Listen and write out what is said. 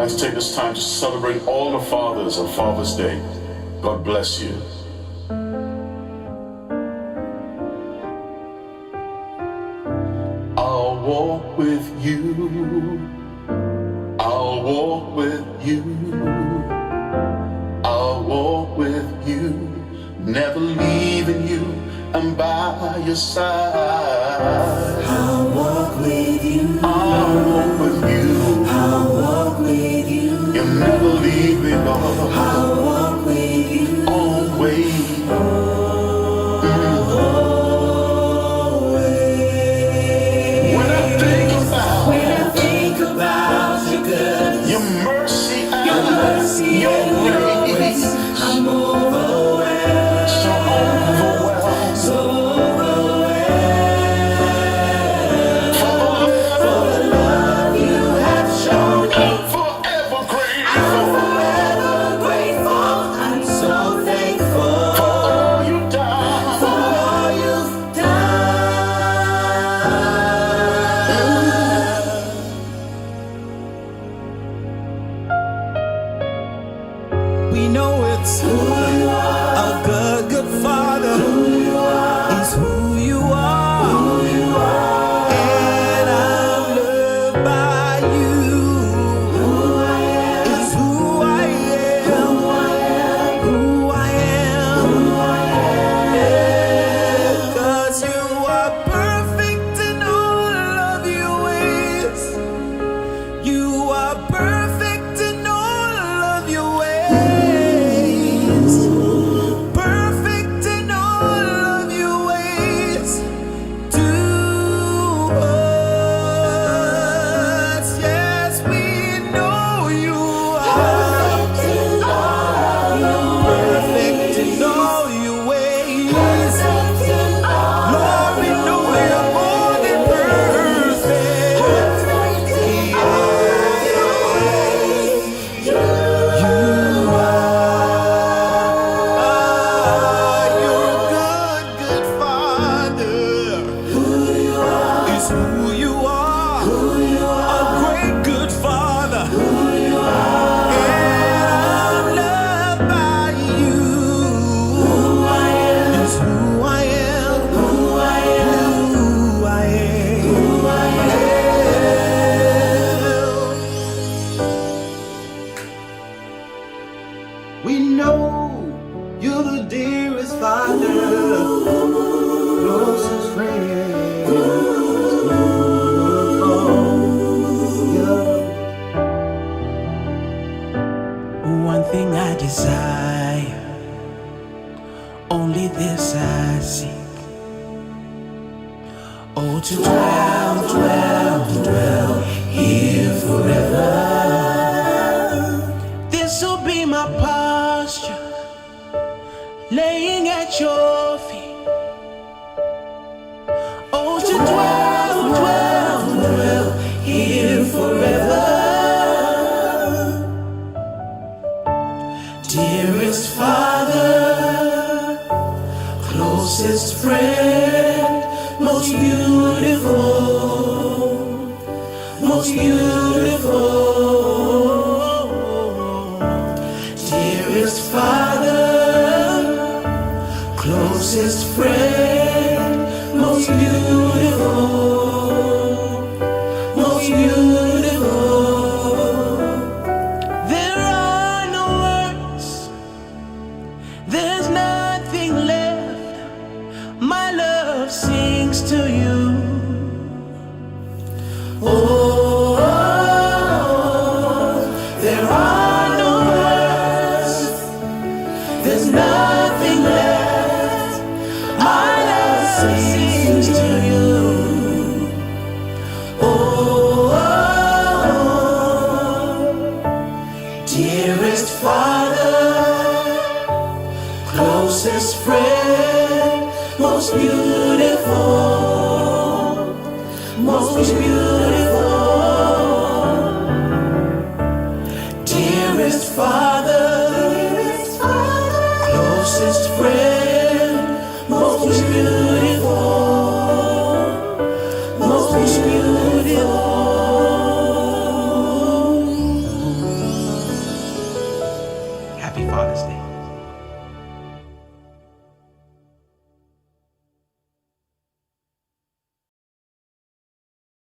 like to take this time to celebrate all the fathers on Father's Day. God bless you. I'll walk with you. I'll walk with you. I'll walk with you. Never leaving you. I'm by your side. I'll walk with you. I'll walk with you. I'll walk with you. You'll never leave me, Lord. I'll walk with you. Always. When I think about your goodness, your mercy and your grace, I'm overwhelmed. so overwhelmed. So overwhelmed. For the love you have shown me. I'm forever I'm grateful forever grateful. I'm so thankful for all you've done. for all you've done. We know it's Who you are, a good, good Father who you are, is who you are, who you are, and I'm loved by you. who I am, It's who I am, who I am, who I am, who I am. 'cause you are perfect in all of your ways. You are perfect in all of your ways. Perfect in all of your ways to us. Yes, we know you are perfect in all your ways. Lord, we know you're more than perfect. You are, you're a good, good Father. Is who you are, a great good Father. And I'm loved by you. Is who I am, who I am. We know you're the dearest Father, closest friend. One thing I desire, only this I seek. Oh, to dwell here forever. This'll be my posture, laying at your feet. Oh, to dwell here forever. Dearest Father, closest friend, most beautiful, most beautiful. Dearest Father, closest friend, most beautiful, most beautiful. There are no words, there's nothing left. My love sings to you. Oh, there are no words, there's nothing left. My love sings to you. Oh, dearest Father, closest friend, most beautiful, most beautiful. Dearest Father, closest friend, most beautiful, most beautiful. Father's Day.